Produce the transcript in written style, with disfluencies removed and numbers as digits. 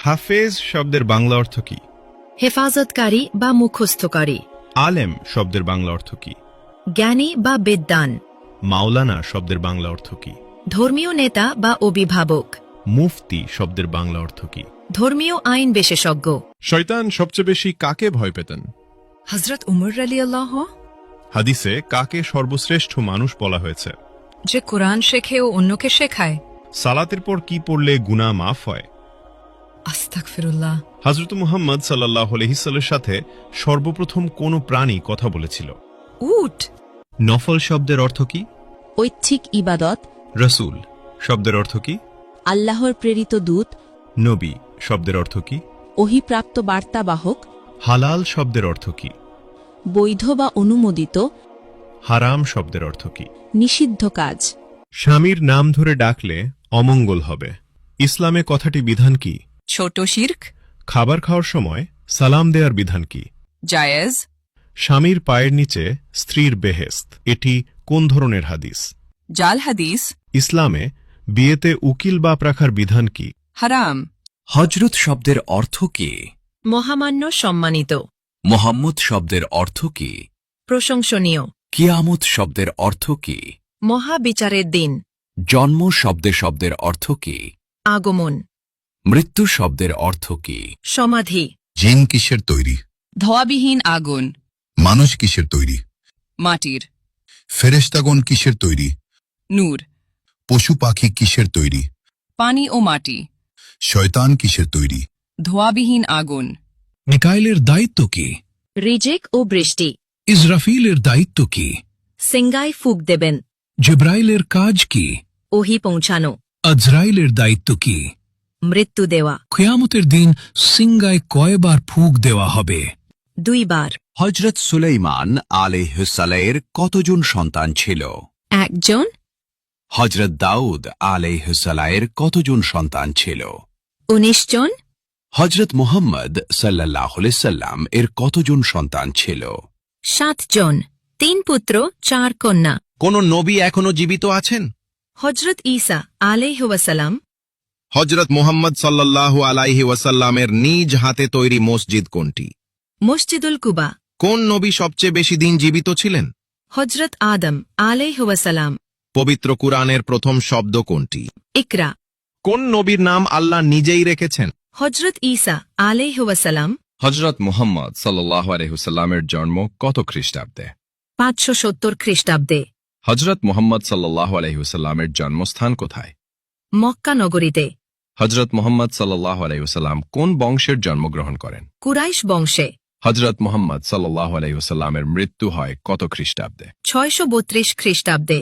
হাফেজ শব্দের বাংলা অর্থ কি? হেফাজতকারী বা মুখস্থকারী। আলেম শব্দের বাংলা অর্থ কি? জ্ঞানী বা বিদ্বান। মাওলানা শব্দের বাংলা অর্থ কি? ধর্মীয় নেতা বা অভিভাবক। মুফতি শব্দের বাংলা অর্থ কি? ধর্মীয় আইন বিশেষজ্ঞ। শয়তান সবচেয়ে বেশি কাকে ভয় পেতেন? হযরত উমর রাদিয়াল্লাহু। হাদিসে কাকে সর্বশ্রেষ্ঠ মানুষ বলা হয়েছে? যে কোরআন শেখে ও অন্যকে শেখায়। সালাতের পর কি পড়লে গুনাহ মাফ হয়? আস্তাগফিরুল্লাহ। হযরত মুহাম্মদ সাল্লাল্লাহু আলাইহি ওয়াসাল্লামের সাথে সর্বপ্রথম কোন প্রাণী কথা বলেছিল? উট। নফল শব্দের অর্থ কি? ঐচ্ছিক ইবাদত। রাসূল শব্দের অর্থ কি? আল্লাহর প্রেরিত দূত। নবী শব্দের অর্থ কি? ওহীপ্রাপ্ত বার্তাবাহক। হালাল শব্দের অর্থ কি? বৈধ বা অনুমোদিত। হারাম শব্দের অর্থ কি? নিষিদ্ধ কাজ। স্বামীর নাম ধরে ডাকলে অমঙ্গল হবে। ইসলামে কথাটি বিধান কি? ছোট শিরক। খাবার খাওয়ার সময় সালাম দেওয়ার বিধান কি? জায়েজ। স্বামীর পায়ের নিচে স্ত্রীর বেহেশত, এটি কোন ধরনের হাদিস? জাল হাদিস। ইসলামে বিয়েতে উকিল বাপ রাখার বিধান কি? হারাম। হজরত শব্দের অর্থ কি? মহামান্য, সম্মানিত। মোহাম্মদ শব্দের অর্থ কি? প্রশংসনীয়। কিয়ামত শব্দের অর্থ কি? মহাবিচারের দিন। জন্ম শব্দের অর্থ কি? আগমন। মৃত্যু শব্দের অর্থ কি? সমাধি। জিন কিসের তৈরি? ধোয়াবিহীন আগুন। মানুষ কিসের তৈরি? মাটির। ফেরেশতাগণ কিসের তৈরি? নূর। পশু পাখি কিসের তৈরি? পানি ও মাটি। শয়তান কিসের তৈরি? ধোয়াবিহীন আগুন। মিকাইলের দায়িত্ব কি? রিজিক ও বৃষ্টি। ইসরাফিলের দায়িত্ব কি? সিঙ্গায় ফুক দেবেন। জিব্রাইলের কাজ কি? ওহী পৌঁছানো। আজরাইলের দায়িত্ব কি? মৃত্যু দেওয়া। কিয়ামতের দিন সিঙ্গায় কয়বার ফুঁক দেওয়া হবে? 2 বার। হজরত সুলাইমান আলাইহিসসালামের কতজন সন্তান ছিল? 1 জন। হজরত দাউদ আলাইহিসসালামের কতজন সন্তান ছিল? 19 জন। হজরত মুহাম্মদ সাল্লাল্লাহু আলাইহি সাল্লাম এর কতজন সন্তান ছিল? 7 জন। 3 পুত্র 4 কন্যা। কোন নবী এখনো জীবিত আছেন? হযরত ঈসা আলাইহি ওয়াসাল্লাম। হযরত মুহাম্মদ সাল্লাল্লাহু আলাইহি ওয়াসাল্লামের নিজ হাতে তৈরি মসজিদ কোনটি? মসজিদুল কুবা। কোন নবী সবচেয়ে বেশি দিন জীবিত ছিলেন? হযরত আদম আলাইহি ওয়াসাল্লাম। পবিত্র কুরআনের প্রথম শব্দ কোনটি? ইকরা। কোন নবীর নাম আল্লাহ নিজেই রেখেছেন? হযরত ঈসা আলাইহি ওয়াসাল্লাম। হজরত মুহাম্মদ সাল্লাল্লাহু আলাইহি ওয়াসাল্লামের জন্ম কত খ্রিস্টাব্দে? 570 খ্রিস্টাব্দে। হজরত মুহাম্মদ সাল্লাল্লাহু আলাইহি ওয়াসাল্লামের জন্মস্থান কোথায়? মক্কা নগরীতে। হজরত মুহাম্মদ সাল্লাল্লাহু আলাইহি ওয়াসাল্লাম কোন বংশের জন্মগ্রহণ করেন? কুরাইশ বংশে। হজরত মুহাম্মদ সাল্লাল্লাহু আলাইহি ওয়াসাল্লামের মৃত্যু হয় কত খ্রিস্টাব্দে? 632 খ্রিস্টাব্দে।